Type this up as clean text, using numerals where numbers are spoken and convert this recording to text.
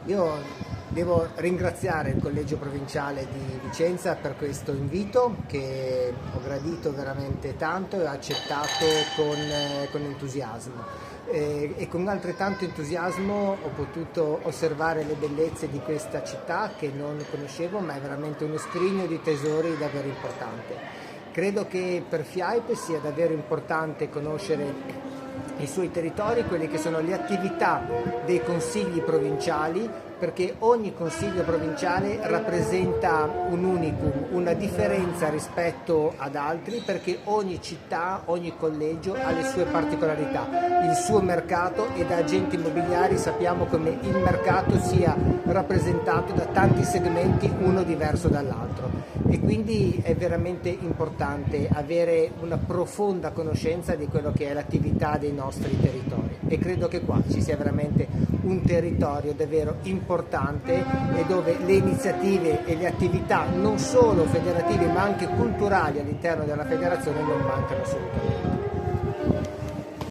Io devo ringraziare il Collegio Provinciale di Vicenza per questo invito che ho gradito veramente tanto e ho accettato con entusiasmo. E con altrettanto entusiasmo ho potuto osservare le bellezze di questa città che non conoscevo, ma è veramente uno scrigno di tesori davvero importante. Credo che per FIAIP sia davvero importante conoscere i suoi territori, quelle che sono le attività dei consigli provinciali, perché ogni consiglio provinciale rappresenta un unicum, una differenza rispetto ad altri, perché ogni città, ogni collegio ha le sue particolarità, il suo mercato, e da agenti immobiliari sappiamo come il mercato sia rappresentato da tanti segmenti, uno diverso dall'altro. E quindi è veramente importante avere una profonda conoscenza di quello che è l'attività dei nostri territori, e credo che qua ci sia veramente un territorio davvero importante e dove le iniziative e le attività non solo federative ma anche culturali all'interno della federazione non mancano assolutamente.